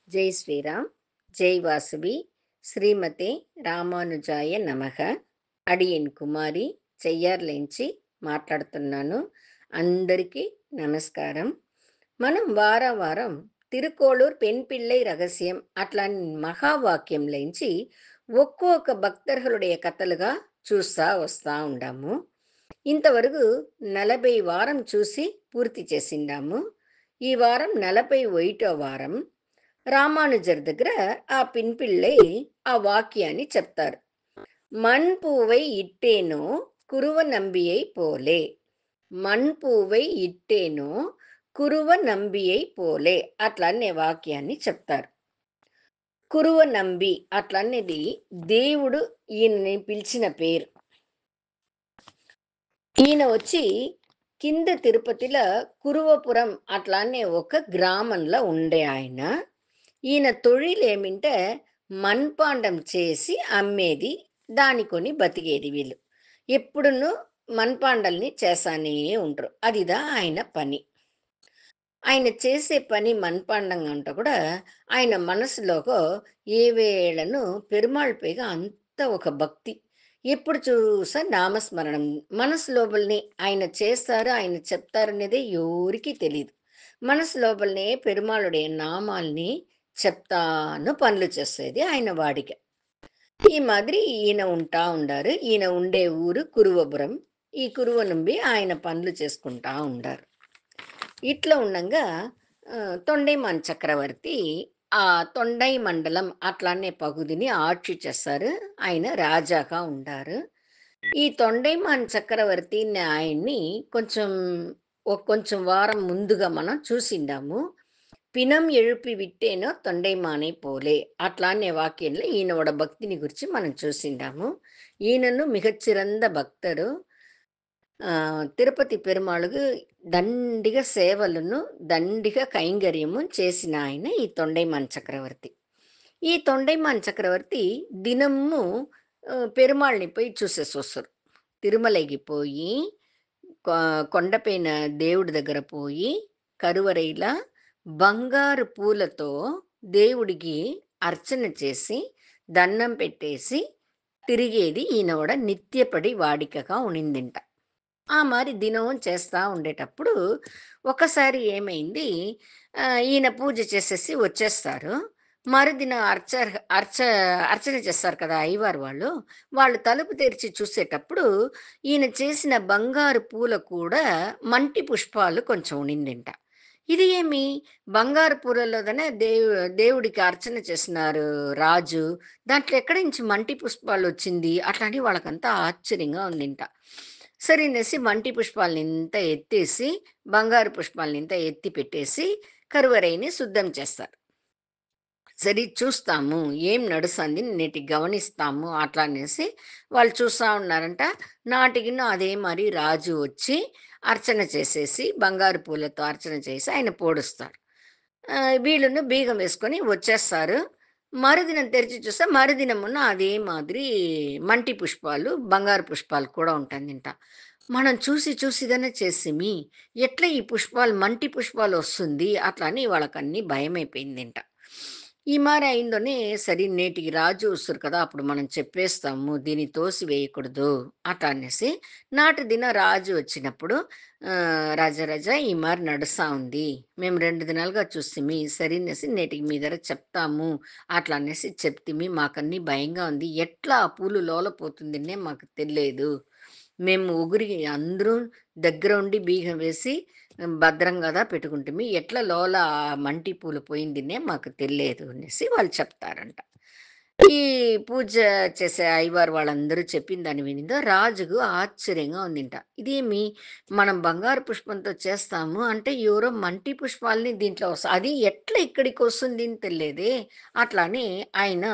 జై శ్రీరామ్, జై వాసవి, శ్రీమతే రామానుజాయ నమః. అడియన్ కుమారి చెయ్యార్లేంచి మాట్లాడుతున్నాను. అందరికీ నమస్కారం. మనం వారం వారం తిరుకోళూర్ పెన్ పిళ్ళై రహస్యం అట్లా మహావాక్యంలోంచి ఒక్కొక్క భక్తர்களுடைய కథలుగా చూస్తా వస్తా ఉండాము. ఇంతవరకు 40 వారం చూసి పూర్తి చేసిండాము. ఈ వారం 41వ వారం. రామానుజర్ దగ్గర ఆ పిన్పిళ్ళై ఆ వాక్యాన్ని చెప్తారు. మణ్పూవై ఇట్టేనో కురువ నంబియై పోలే. మణ్పూవై ఇట్టేనో కురువ నంబియై పోలే అట్లనే వాక్యాన్ని చెప్తారు. కురువ నంబి అట్లనేది దేవుడు ఈయనని పిలిచిన పేరు. ఈయన వచ్చి కింద తిరుపతిలో కురువపురం అట్లానే ఒక గ్రామంలో ఉండే ఆయన. ఈయన తొழிలేమింటే మన్పాండం చేసి అమ్మేది, దాని కొని బతికేది వీళ్ళు. ఎప్పుడును మన్పాండల్ని చేస్తానే ఉంటారు. అదిదా ఆయన పని. ఆయన చేసే పని మన్పాండం అంట కూడా ఆయన మనసులోకి ఏ వేళను పెరుమాళ్ పైగా అంత ఒక భక్తి. ఎప్పుడు చూసా నామస్మరణం. మనసు లోపలనే ఆయన చేస్తారు, ఆయన చెప్తారనేదే ఎవరికీ తెలీదు. మనసు లోపలనే పెరుమాళుடைய నామాల్ని చెప్తాను పనులు చేసేది ఆయన వాడిక. ఈ మాదిరి ఈయన ఉంటా ఉండారు. ఈయన ఉండే ఊరు కురువపురం. ఈ కురువ నుండి ఆయన పనులు చేసుకుంటా ఉండారు. ఇట్లా ఉండంగా తొండైమాన్ చక్రవర్తి ఆ తొండై మండలం అట్లానే పగుదిని ఆட்சி చేస్తారు. ఆయన రాజాగా ఉండారు. ఈ తొండైమాన్ చక్రవర్తిని ఆయన్ని కొంచెం వారం ముందుగా మనం చూసిండాము. పినం ఎഴുపి విట్టేనో తొండైమానై పోలే అట్లానే వాక్యంలో ఈయనోడ భక్తిని గురించి మనం చూసిండాము. ఈయనను మిగచ్చిరంద భక్తరు. తిరుపతి పెరుమాళుకు దండిగా సేవలను, దండిగా కైంకర్యము చేసిన ఆయన ఈ తొండైమాన్ చక్రవర్తి. ఈ తొండైమాన్ చక్రవర్తి దినము పెరుమాళ్ళని పోయి చూసేసొస్తారు. తిరుమలకి పోయి కొండపైన దేవుడి దగ్గర పోయి కరువరైలా బంగారు పూలతో దేవుడికి అర్చన చేసి దండం పెట్టేసి తిరిగేది ఈయనోడ నిత్యపడి వాడికగా ఉనిందింట. ఆ మారి దినం చేస్తా ఉండేటప్పుడు ఒకసారి ఏమైంది, ఈయన పూజ చేసేసి వచ్చేస్తారు. మరుదినం అర్చ అర్చన చేస్తారు కదా అయ్యవారు వాళ్ళు. వాళ్ళు తలుపు తెరిచి చూసేటప్పుడు ఈయన చేసిన బంగారు పూల కూడా మంటి పుష్పాలు కొంచెం ఉండిందంట. ఇది ఏమి బంగారు పూలలోదనే దేవుడికి అర్చన చేసినారు రాజు. దాంట్లో ఎక్కడి నుంచి మంటి పుష్పాలు వచ్చింది అట్లాంటి వాళ్ళకంతా ఆశ్చర్యంగా ఉండింట. సరేనేసి మంటి పుష్పాలని ఇంత ఎత్తేసి బంగారు పుష్పాలని ఇంత ఎత్తి పెట్టేసి కరువరైని శుద్ధం చేస్తారు. సరే చూస్తాము ఏం నడుస్తుంది నేటి గమనిస్తాము అట్లా అనేసి వాళ్ళు చూస్తూ ఉన్నారంట. నాటికిను అదే మరి రాజు వచ్చి అర్చన చేసేసి బంగారు పూలతో అర్చన చేసి ఆయన పోడుస్తారు. వీళ్ళను బీగం వేసుకొని వచ్చేస్తారు. మరుదినం తెరిచి చూస్తే మరుదినమున అదే మాదిరి మంటి పుష్పాలు, బంగారు పుష్పాలు కూడా ఉంటుందంట. మనం చూసి చూసిగానే చేసిమి ఎట్లా ఈ పుష్పాలు మంటి పుష్పాలు వస్తుంది అట్లా అని వాళ్ళకన్నీ భయమైపోయిందంట. ఈ మారి అయిందోనే సరే నేటికి రాజు వస్తారు కదా అప్పుడు మనం చెప్పేస్తాము దీన్ని తోసి వేయకూడదు అట్లా అనేసి నాటి దిన రాజు వచ్చినప్పుడు రాజా రాజా ఈ మారి నడుస్తా ఉంది, మేము 2 దినాలుగా చూస్తేమి సరేనేసి నేటికి మీ దగ్గర చెప్తాము అట్లా అనేసి చెప్తిమి, మాకన్నీ భయంగా ఉంది, ఎట్లా ఆ పూలు లోలపోతుందనే మాకు తెలియదు, మేము ఊగురి అందరూ దగ్గర ఉండి బీగం వేసి భద్రంగా పెట్టుకుంటుమి, ఎట్లా లోల ఆ మంటి పూలు పోయిందినే మాకు తెలియదు అనేసి వాళ్ళు చెప్తారంట. ఈ పూజ చేసే అయ్యవారు వాళ్ళందరూ చెప్పిన దాన్ని వినిందో రాజుకు ఆశ్చర్యంగా ఉందింట. ఇదేమి మనం బంగారు పుష్పంతో చేస్తాము అంటే ఎవరో మంటి పుష్పాలని దీంట్లో అది ఎట్లా ఇక్కడికి వస్తుంది అని తెలియదే అట్లా అని ఆయన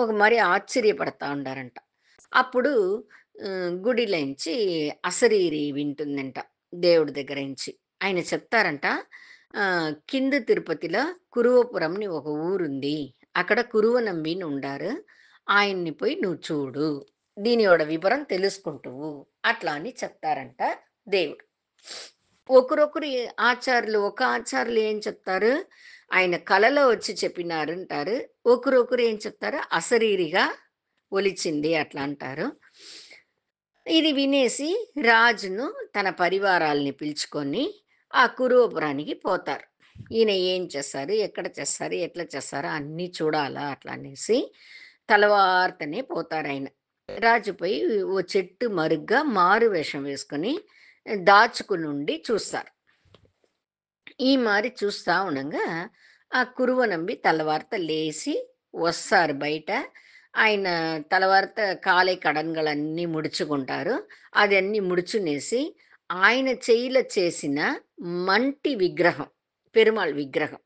ఒక మరి ఆశ్చర్యపడతా ఉండారంట. అప్పుడు గుడిలోంచి అశరీరి వింటుందంట దేవుడి దగ్గర నుంచి. ఆయన చెప్తారంట, కింద తిరుపతిలో కురువపురంని ఒక ఊరుంది. అక్కడ కురువనంబి అని ఉండారు. ఆయన్ని పోయి నువ్వు చూడు. దీనియోడ వివరం తెలుసుకుంటువు. అట్లా అని చెప్తారంట దేవుడు. ఒకరొకరు ఆచార్యులు ఏం చెప్తారు, ఆయన కలలో వచ్చి చెప్పినారంటారు. ఒకరొకరు ఏం చెప్తారు, అశరీరిగా ఒలిచింది అట్లా అంటారు. ఇది వినేసి రాజును తన పరివారాల్ని పిలుచుకొని ఆ కురువపురానికి పోతారు. ఈయన ఏం చేస్తారు? ఎక్కడ చేస్తారు? ఎట్లా చేస్తారో అన్నీ చూడాలా అట్లా అనేసి తెల్లవార్తనే పోతారాయన. రాజు పోయి ఓ చెట్టు మరుగ్గా మారు వేషం వేసుకొని దాచుకునుండి చూస్తారు. ఈ మారి చూస్తా ఉండంగా ఆ కురువనంబి తెల్లవార్త లేసి వస్తారు బయట. ఆయన తెల్లవార్త కాలి కడంగలన్నీ ముడుచుకుంటారు. అదన్నీ ముడుచునేసి ఆయన చెయ్యిలో చేసిన మంటి విగ్రహం, పెరుమాళ్ విగ్రహం.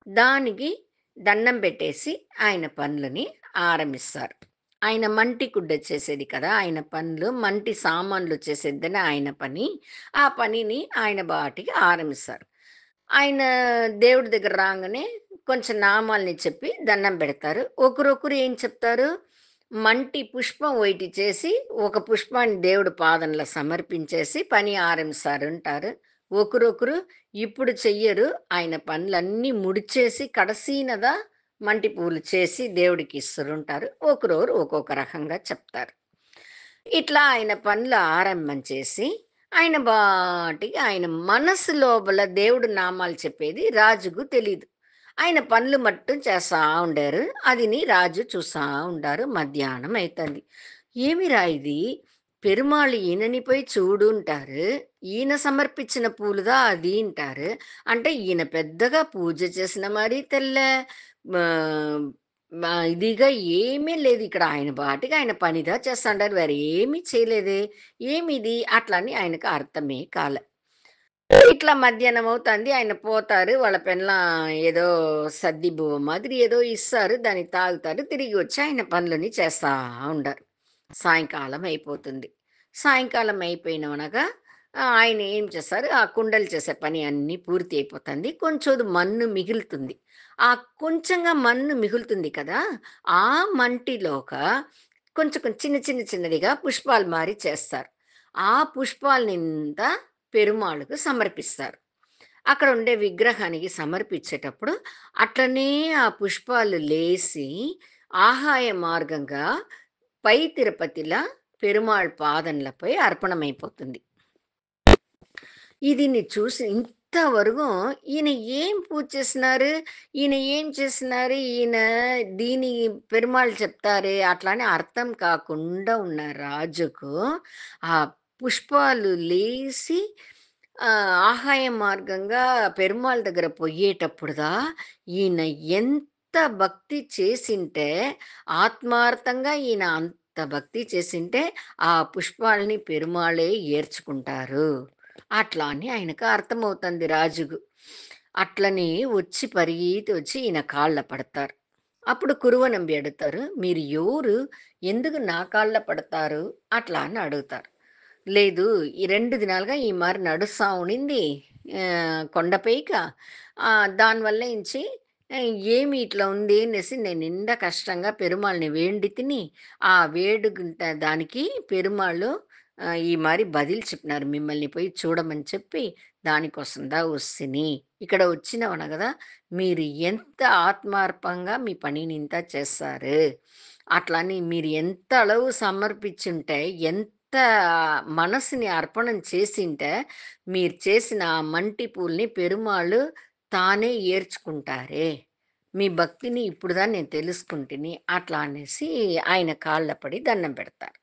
దానికి దండం పెట్టేసి ఆయన పనులని ఆరంభిస్తారు. ఆయన మంటి గుడ్డ చేసేది కదా! ఆయన పనులు, మంటి సామాన్లు చేసేదని ఆయన పని. ఆ పనిని ఆయన బాటికి ఆరంభిస్తారు. ఆయన దేవుడి దగ్గర రాంగానే కొంచెం నామాల్ని చెప్పి దండం పెడతారు. ఒకరొకరు ఏం చెప్తారు, మంటి పుష్పం ఒకటి చేసి, ఒక పుష్పాన్ని దేవుడి పాదంలో సమర్పించేసి పని ఆరంభిస్తారంటారు. ఒకరొకరు ఇప్పుడు చెయ్యరు. ఆయన పనులన్నీ ముడిచేసి కడసీనదా మంటి పూలు చేసి దేవుడికి ఇస్తరుంటారు. ఒకరొకరు ఒక్కొక్క రకంగా చెప్తారు. ఇట్లా ఆయన పనులు ఆరంభం చేసి, ఆయన బాటికి ఆయన మనసు లోపల దేవుడు నామాలు చెప్పేది రాజుకు తెలీదు. ఆయన పనులు మట్టుం చేస్తా ఉండారు. అదిని రాజు చూస్తా ఉండారు. మధ్యాహ్నం అయితంది. "ఏమిరా ఇది? పెరుమాళ్ ఈయనని పోయి చూడుంటారు. ఈయన సమర్పించిన పూలుదా అది" అంటారు. అంటే ఈయన పెద్దగా పూజ చేసిన మారి తెల్లే. ఆహ్, ఇదిగా ఏమీ లేదు ఇక్కడ. ఆయన పాటికి ఆయన పనిదా చేస్తాండారు. వేరే ఏమీ చేయలేదే. ఏమిది? అట్లా అని ఆయనకు అర్థమే కాలే. ఇట్లా మధ్యాహ్నం అవుతుంది. ఆయన పోతారు. వాళ్ళ పెళ్ళాం ఏదో సద్ది బువ్వ మాదిరి ఏదో ఇస్తారు. దాన్ని తాగుతారు. తిరిగి వచ్చి ఆయన పనులని చేస్తా ఉండారు. సాయంకాలం అయిపోతుంది. సాయంకాలం అయిపోయినవనగా ఆయన ఏం చేస్తారు, ఆ కుండలు చేసే పని అన్నీ పూర్తి అయిపోతుంది. కొంచెం మన్ను మిగులుతుంది. ఆ కొంచెంగా మన్ను మిగులుతుంది కదా! ఆ మంటిలోక కొంచెం కొంచెం చిన్నదిగా పుష్పాలు మారి చేస్తారు. ఆ పుష్పాలనింతా పెరుమాళ్ళకు సమర్పిస్తారు. అక్కడ ఉండే విగ్రహానికి సమర్పించేటప్పుడు అట్లనే ఆ పుష్పాలు లేసి ఆహాయ మార్గంగా పై తిరుపతిల పెరుమాళ్ పాదంలపై అర్పణమైపోతుంది. ఇదిని చూసి ఇంతవరకు ఈయన ఏం పూజ చేసినారు? ఈయన ఏం చేసినారు? ఈయన దీని పెరుమాళ్ చెప్తారే అట్లా అని అర్థం కాకుండా ఉన్న రాజుకు ఆ పుష్పాలు లేసి ఆహాయ మార్గంగా పెరుమాళ్ దగ్గర పొయ్యేటప్పుడుదా ఈయన ఎంత భక్తి చేసింటే ఆత్మార్థంగా ఈయన అంత భక్తి చేసింటే ఆ పుష్పాల్ని పెరుమాళే ఏర్చుకుంటారు. అట్లా అని ఆయనకు అర్థమవుతుంది రాజుకు. అట్లని వచ్చి పరిగెత్తి వచ్చి ఈయన కాళ్ళ పడతారు. అప్పుడు కురువనంబి అడుగుతారు, "మీరు ఎవరు? ఎందుకు నా కాళ్ళ పడతారు?" అట్లా అని అడుగుతారు. లేదు, ఈ 2 దినాలుగా ఈ మారి నడుస్తా ఉండింది కొండపైక. దానివల్ల ఎంచి ఏమి ఇట్లా ఉంది అనేసి నేను నిండా కష్టంగా పెరుమాళ్ళని వేండి తిని, ఆ వేడుకుంట దానికి పెరుమాళ్ళు ఈ మారి బదులు చెప్పినారు. మిమ్మల్ని పోయి చూడమని చెప్పి దానికోసందా వస్తిని. ఇక్కడ వచ్చినవన గదా! మీరు ఎంత ఆత్మార్పంగా మీ పనిని ఇంత చేస్తారు. అట్లని మీరు ఎంత అలవు సమర్పించుంటే, ఎంత మనసుని అర్పణం చేసింటే, మీరు చేసిన ఆ మంటి పూలని పెరుమాళ్ళు తానే ఏర్చుకుంటారే. మీ భక్తిని ఇప్పుడుదా నేను తెలుసుకుంటిని. అట్లా అనేసి ఆయన కాళ్ళ పడి దండం పెడతారు.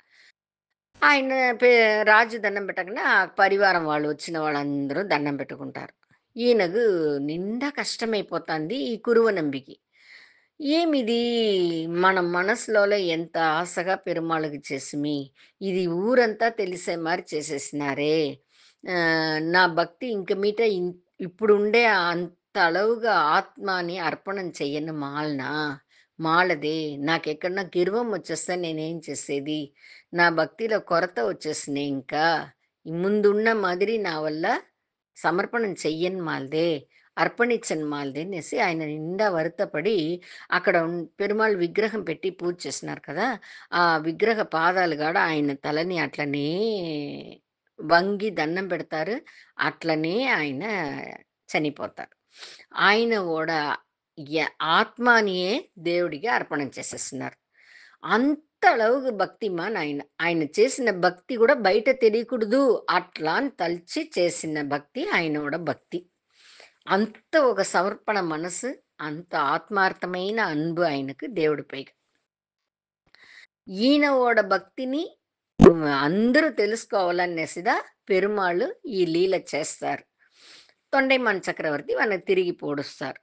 ఆయన పే రాజు దండం పెట్టగానే ఆ పరివారం వాళ్ళు వచ్చిన వాళ్ళందరూ దండం పెట్టుకుంటారు. ఈయనకు నిండా కష్టమైపోతుంది ఈ కురువనంబికి. ఏమిది మన మనసులోలో ఎంత ఆశగా పెరుమాళకి చేసిమి. ఇది ఊరంతా తెలిసే మారి చేసేసినారే. నా భక్తి ఇంక మీట ఇప్పుడుండే అంత అలవుగా ఆత్మని అర్పణం చెయ్యను మాలనా? మాలదే. నాకెక్కడన్నా గిర్వం వచ్చేస్తే నేనేం చేసేది? నా భక్తిలో కొరత వచ్చేసినాయి ఇంకా. ముందున్న మాదిరి నా వల్ల సమర్పణం చెయ్యను మాలదే. అర్పణించను మాలదే అనేసి ఆయన నిండా వరుతపడి అక్కడ పెరుమాళ్ విగ్రహం పెట్టి పూజ చేస్తున్నారు కదా! ఆ విగ్రహ పాదాలు కాడ ఆయన తలని అట్లనే వంగి దండం పెడతారు. అట్లనే ఆయన చనిపోతారు. ఆయన గూడా య ఆత్మనియే దేవుడికి అర్పణం చేసేస్తున్నారు. అంతஅளவுకు భక్తిమాన్ ఆయన. ఆయన చేసిన భక్తి గూడా బయట తెలియకూడదు అట్లా అని తలిచి చేసిన భక్తి ఆయనోడ భక్తి. అంత ఒక సమర్పణ మనసు, అంత ఆత్మార్థమైన అన్బు ఆయనకు దేవుడిపై. ఈయనోడ భక్తిని అందరూ తెలుసుకోవాలనేసిదా పెరుమాళ్ళు ఈ లీల చేస్తారు. తొండైమాన్ చక్రవర్తి వాళ్ళని తిరిగి పొడుస్తారు.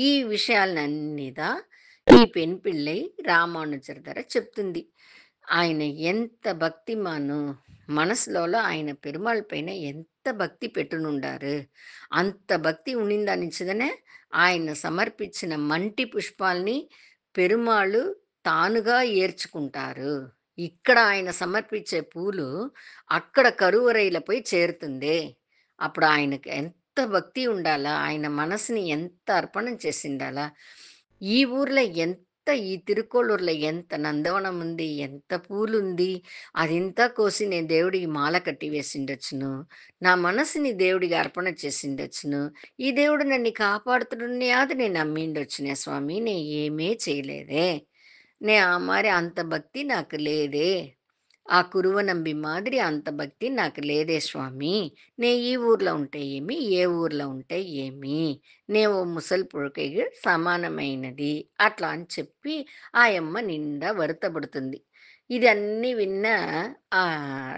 ఈ విషయాలనన్నీదా ఈ పెన్ పిళ్ళై రామానుజర్ దగ్గర చెప్తుంది. ఆయన ఎంత భక్తిమాను. మనసులోలో ఆయన పెరుమాళ్ పైన ఎంత భక్తి పెట్టునుండారు. అంత భక్తి ఉండిందనించదనే ఆయన సమర్పించిన మంటి పుష్పాల్ని పెరుమాళ్ళు తానుగా ఏర్చుకుంటారు. ఇక్కడ ఆయన సమర్పించే పూలు అక్కడ కరువరైలపై చేరుతుందే. అప్పుడు ఆయనకి ఎంత భక్తి ఉండాలా? ఆయన మనసుని ఎంత అర్పణం చేసిండాలా? ఈ ఊర్లో ఈ తిరుక్కోళ్ళూరులో ఎంత నందవనం ఉంది, ఎంత పూలుంది, అదంతా కోసి నేను దేవుడికి మాల కట్టి వేసిండొచ్చును. నా మనసుని దేవుడికి అర్పణ చేసిండొచ్చును. ఈ దేవుడు నన్ను కాపాడుతుడున్యాది నేను నమ్మిండొచ్చునే స్వామి. నేను ఏమీ చేయలేదే. ఆ మారి అంత భక్తి నాకు లేదే. ఆ కురువనంబి మాదిరి అంత భక్తి నాకు లేదే స్వామి. నే ఈ ఊర్లో ఉంటే ఏమి, ఏ ఊర్లో ఉంటే ఏమి, నే ఓ ముసలి పుడకకి సమానమైనది అట్లా అని చెప్పి ఆయమ్మ నిండా వరుతపడుతుంది. ఇది అన్నీ విన్న ఆ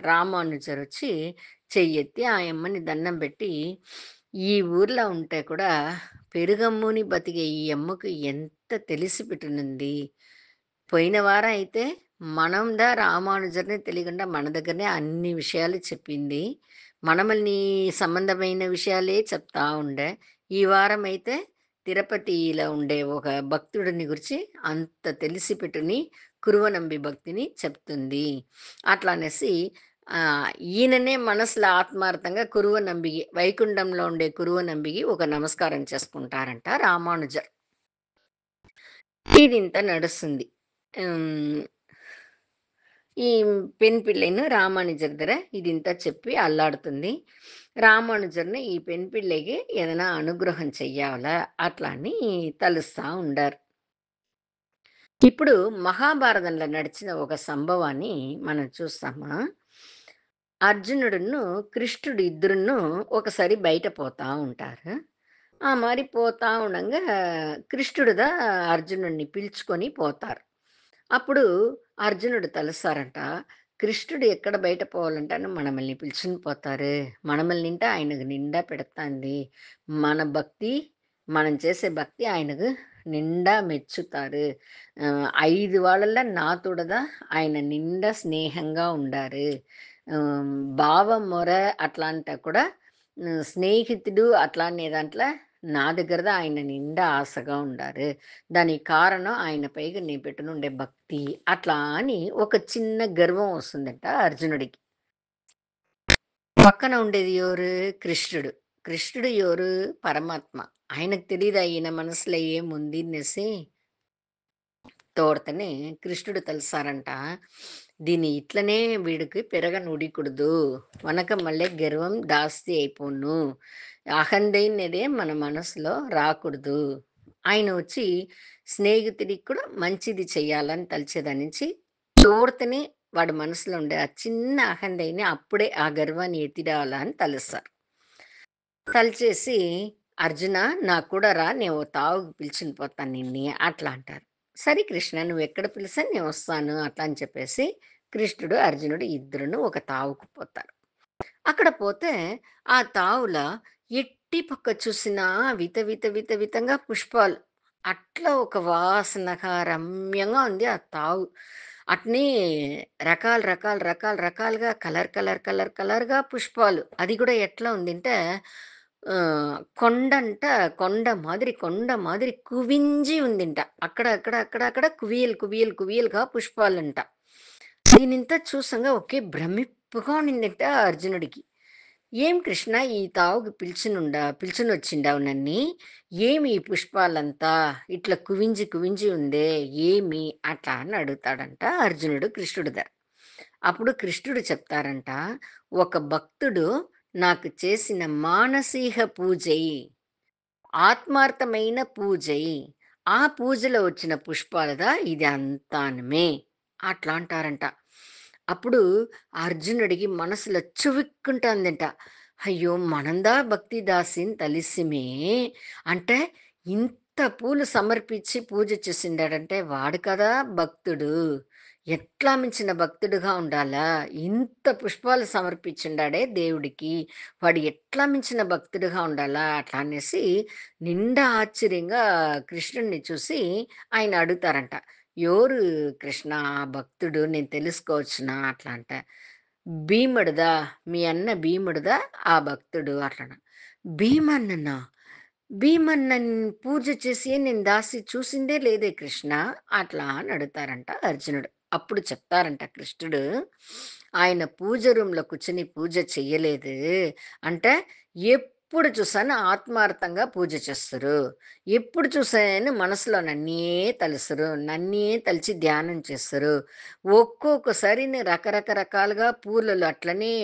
రామానుజరొచ్చి చెయ్యెత్తి ఆయమ్మని దండం పెట్టి, ఈ ఊర్లో ఉంటే కూడా పెరుగమ్ముని బతికే ఈ అమ్మకు ఎంత తెలిసి పెట్టునుంది. పోయిన వారం అయితే మనందా రామానుజర్‌ని తెలియకుండా మన దగ్గరనే అన్ని విషయాలు చెప్పింది. మనమల్ని సంబంధమైన విషయాలే చెప్తా ఉండే. ఈ వారమైతే తిరుపతిలో ఉండే ఒక భక్తుడిని గురించి అంత తెలిసి పెట్టుని కురువనంబి భక్తిని చెప్తుంది. అట్లా అనేసి ఈయననే మనసులో ఆత్మార్థంగా కురువనంబికి వైకుంఠంలో ఉండే కురువనంబికి ఒక నమస్కారం చేసుకుంటారంట రామానుజర్. ఇదింత నడుస్తుంది. హ్మ్. ఈ పెన్ పిల్లైను రామానుజర్ దగ్గర ఇదింతా చెప్పి అల్లాడుతుంది. రామానుజర్‌ని ఈ పెన్ పిల్లకి ఏదైనా అనుగ్రహం చెయ్యాలా అట్లా అని తలుస్తా ఉండారు. ఇప్పుడు మహాభారతంలో నడిచిన ఒక సంభవాన్ని మనం చూస్తామా? అర్జునుడును, కృష్ణుడు ఇద్దరును ఒకసారి బయట పోతా ఉంటారు. ఆ మారి పోతా ఉండంగా కృష్ణుడుదా అర్జునుడిని పిలుచుకొని పోతారు. అప్పుడు అర్జునుడు తలుస్తారంట. కృష్ణుడు ఎక్కడ బయట పోవాలంటేను మనమల్ని పిలుచుకొని పోతారు. మనమల్నింట ఆయనకు నిండా పెడతాంది. మన భక్తి, మనం చేసే భక్తి ఆయనకు నిండా మెచ్చుతారు. 5 వాళ్ళలో నాతోడదా ఆయన నిండా స్నేహంగా ఉండారు. బావ మొర అట్లా కూడా స్నేహితుడు అట్లా అనే దాంట్లో నా దగ్గరదా ఆయన నిండా ఆశగా ఉండారు. దానికి కారణం ఆయన పైగా నేను పెట్టునుండే భక్తి. అట్లా అని ఒక చిన్న గర్వం వస్తుందంట అర్జునుడికి. పక్కన ఉండేది ఎవరు? కృష్ణుడు. కృష్ణుడు ఎవరు? పరమాత్మ. ఆయనకు తెలీదా ఈయన మనసులో ఏముంది అనేసి? తోడ్తనే కృష్ణుడు తలుసారంట. దీన్ని ఇట్లనే వీడికి పెరగనూడికూడదు. వనక మళ్ళీ గర్వం దాస్తి అయిపోను. అహందైనదే మన మనసులో రాకూడదు. ఆయన వచ్చి స్నేహితుడికి కూడా మంచిది చెయ్యాలని తలిచేదానించి తోడ్తనే వాడి మనసులో ఉండే ఆ చిన్న అహందైని అప్పుడే ఆ గర్వాన్ని ఎత్తిడాలా అని తలుస్తారు. తలిచేసి "అర్జున నాకు కూడా రా నేను ఓ తావుకి పిలుచుకొని పోతాను నిన్ని" అట్లా అంటారు. "సరే కృష్ణ నువ్వెక్కడ పిలిస్తే నేను వస్తాను" అట్లా అని చెప్పేసి కృష్ణుడు, అర్జునుడు ఇద్దరును ఒక తావుకు పోతారు. అక్కడ పోతే ఆ తావుల ఎట్టి పక్క చూసినా విత విత విత వితంగా పుష్పాలు. అట్లా ఒక వాసనగా రమ్యంగా ఉంది ఆ తావు. అట్నే రకాలుగా కలర్‌గా పుష్పాలు. అది గూడా ఎట్లా ఉందంటే కొండ మాదిరి కువించి ఉందింట. అక్కడ కువియలుగా పుష్పాలంట. దీనింతా చూసంగా ఒకే భ్రమిప్పుగా ఉండిందంట అర్జునుడికి. "ఏం కృష్ణ ఈ తావుకి పిలుచునొచ్చిండావు నన్ని? ఏమి ఈ పుష్పాలంతా ఇట్లా కువించి ఉందే ఏమి?" అట్లా అని అడుగుతాడంట అర్జునుడు కృష్ణుడి దగ్గర. అప్పుడు కృష్ణుడు చెప్తారంట, "ఒక భక్తుడు నాకు చేసిన మానసీహ పూజయి. ఆత్మార్థమైన పూజయి. ఆ పూజలో వచ్చిన పుష్పాలదా ఇది అంతానుమే. అట్లా అంటారంట. అప్పుడు అర్జునుడికి మనసులో చువిక్కుంటాందంట. అయ్యో! మనందా భక్తి దాసిన్ తెలిసిమే. అంటే ఇంత పూలు సమర్పించి పూజ చేసిండాడంటే వాడు కదా భక్తుడు. ఎట్లా మించిన భక్తుడుగా ఉండాలా? ఇంత పుష్పాలు సమర్పించుండాడే దేవుడికి. వాడు ఎట్లా మించిన భక్తుడిగా ఉండాలా? అట్లా అనేసి నిండా ఆశ్చర్యంగా కృష్ణుడిని చూసి ఆయన అడుగుతారంట. "ఎవరు కృష్ణ ఆ భక్తుడు నేను తెలుసుకోవచ్చునా?" అట్లా అంటే, "భీముడుదా మీ అన్న భీముడుదా ఆ భక్తుడు" అట్లన. "భీమన్ననా? భీమన్నన్ పూజ చేసి నేను దాసి చూసిందే లేదే కృష్ణ" అట్లా అని అడుగుతారంట అర్జునుడు. అప్పుడు చెప్తారంట కృష్ణుడు, ఆయన పూజ రూమ్‌లో కూర్చొని పూజ చెయ్యలేదు. అంటే ఎప్పుడు చూసాను ఆత్మార్థంగా పూజ చేస్తురు. ఎప్పుడు చూసాను మనసులో నన్నే తలుస్తురు. నన్నే తలిచి ధ్యానం చేస్తురు. ఒక్కొక్కసారిని రకరకరకాలుగా పూలలు అట్లనే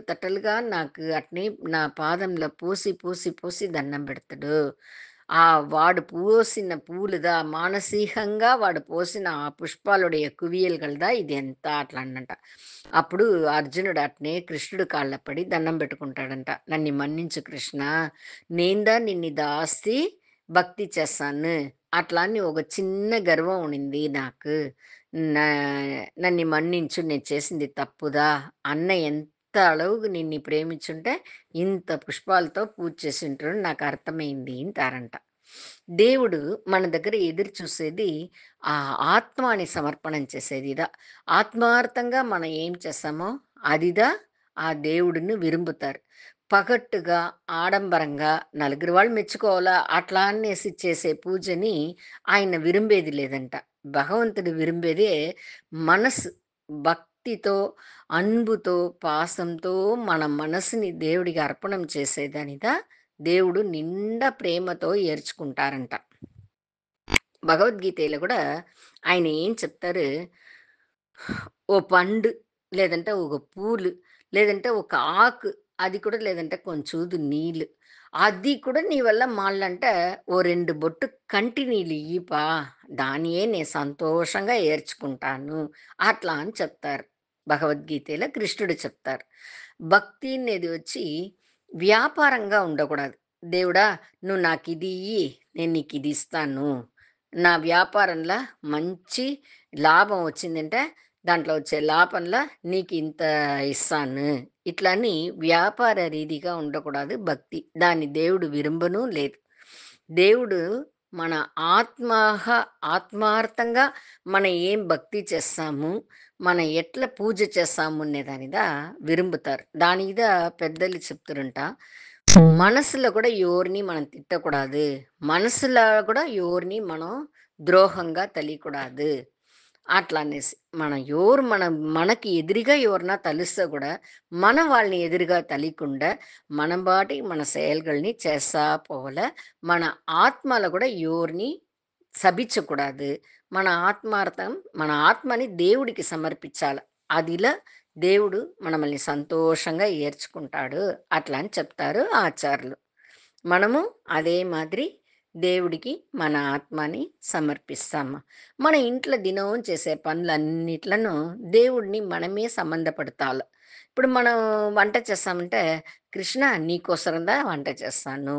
తట్టలుగా నాకు అట్నే నా పాదంలో పోసి, పోసి, పోసి దండం పెడతాడు. వాడు పోసిన పూలుదా మానసికంగా వాడు పోసిన ఆ పుష్పాలుடைய కువియల్‌గలదా ఇదెంత అట్లా అనంట. అప్పుడు అర్జునుడు అట్నే కృష్ణుడి కాళ్ళ పడి దండం పెట్టుకుంటాడంట. "నన్ను మన్నించు కృష్ణ. నేందా నిన్ను దాసి భక్తి చేశాను. అట్లా అని ఒక చిన్న గర్వం ఉండింది నాకు. నా నన్ను మన్నించు నేను చేసింది తప్పుదా? అన్న ఎంత అలవుగు నిన్ను ప్రేమించుంటే ఇంత పుష్పాలతో పూజ చేసుంటాడని నాకు అర్థమైంది" అంటారంట. దేవుడు మన దగ్గర ఎదురు చూసేది ఆ ఆత్మని సమర్పణం చేసేది ఇదా. ఆత్మార్థంగా మనం ఏం చేస్తామో అదిదా ఆ దేవుడిని విరుంబుతారు. పగట్టుగా, ఆడంబరంగా నలుగురు వాళ్ళు మెచ్చుకోవాలా అట్లా అనేసి చేసే పూజని ఆయన విరుంబేది లేదంట. భగవంతుడు విరుంబేదే మనసు భక్తితో, అన్బుతో, పాసంతో మన మనసుని దేవుడికి అర్పణం చేసేదానిదా దేవుడు నిండా ప్రేమతో ఏర్చుకుంటారంట. భగవద్గీతలో గూడా ఆయన ఏం చెప్తారు, ఓ పండు, లేదంటే ఒక పూలు, లేదంటే ఒక ఆకు, అది కూడా లేదంటే కొంచూదు నీళ్ళు. అది కూడా నీ వల్ల మాళ్ళంటే, ఓ 2 బొట్టు కంటి నీళ్ళియ్యిపా, దానియే నేను సంతోషంగా ఏర్చుకుంటాను. అట్లా అని చెప్తారు. భగవద్గీతలో కృష్ణుడు చెప్తారు. భక్తి అనేది వచ్చి వ్యాపారంగా ఉండకూడదు. దేవుడా! నువ్వు నాకిది ఇయ్యి, నేను నీకిది ఇస్తాను. నా వ్యాపారంలో మంచి లాభం వచ్చిందంటే దాంట్లో వచ్చే లాభంలో నీకింత ఇస్తాను. ఇట్లా అని వ్యాపార రీతిగా ఉండకూడదు భక్తి. దాన్ని దేవుడు విరుంబను లేదు. దేవుడు మన ఆత్మాహ ఆత్మార్థంగా మనం ఏం భక్తి చేస్తాము, మనం ఎట్లా పూజ చేస్తాము అనే దానిదా విరుంబుతారు. దాని మీద పెద్దలు చెప్తురంట. మనసులో కూడా ఎవరిని మనం తిట్టకూడదు. మనసులో కూడా ఎవరిని మనం ద్రోహంగా తెలియకూడదు. అట్లా అనేసి. మనకి ఎదురుగా ఎవరన్నా తలుస్తే గూడా, మనం వాళ్ళని ఎదురుగా తెలియకుండా, మన బాటికి మన செயல்கள்ని చేస్తా పోవాల. మన ఆత్మలో గూడా ఎవరిని శపించకూడదు. మన ఆత్మని దేవుడికి సమర్పించాల. అదిలా దేవుడు మనల్ని సంతోషంగా ఏర్చుకుంటాడు. అట్లా అని చెప్తారు ఆచార్యులు. మనము అదే మాదిరి దేవుడికి మన ఆత్మని సమర్పిస్తాము. మన ఇంట్లో దినం చేసే పనులన్నిట్లను దేవుడిని మనమే సంబంధపడతాల. ఇప్పుడు మనం వంట చేస్తామంటే, "కృష్ణ నీకోసరందా వంట చేస్తాను.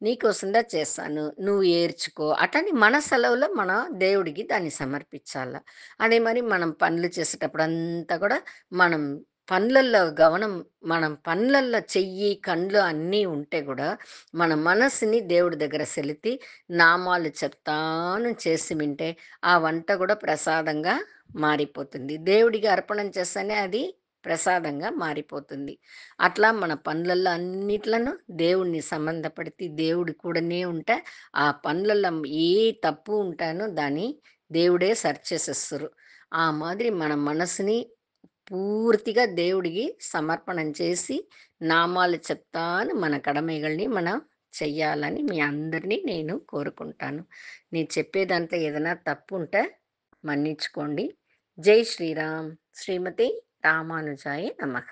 నీకోసందా చేస్తాను. నువ్వు ఏర్చుకో" అట్లని మన సెలవులో మనం దేవుడికి దాన్ని సమర్పించాల. అదే మరి మనం పనులు చేసేటప్పుడంతా కూడా మనం పనులల్లో గమనం మనం పనులల్లో చెయ్యి, కండ్లు అన్నీ ఉంటే గూడా మన మనస్సుని దేవుడి దగ్గర సెలితి నామాలు చెప్తాను చేసి వింటే ఆ వంట కూడా ప్రసాదంగా మారిపోతుంది. దేవుడికి అర్పణం చేస్తేనే అది ప్రసాదంగా మారిపోతుంది. అట్లా మన పనులల్లో అన్నిట్లను దేవుడిని సంబంధపడితే దేవుడు కూడానే ఉంటే ఆ పనులల్లో ఏ తప్పు ఉంటానో దాన్ని దేవుడే సరిచేసేస్తురు. ఆ మాదిరి మన మనసుని పూర్తిగా దేవుడికి సమర్పణం చేసి నామాలు చెప్తాను మన కడమైగల్ని మనం చెయ్యాలని మీ అందరినీ నేను కోరుకుంటాను. నేను చెప్పేదాంట్లో ఏదైనా తప్పు ఉంటే మన్నించుకోండి. జై శ్రీరామ్. శ్రీమతి రామానుజాయ నమః.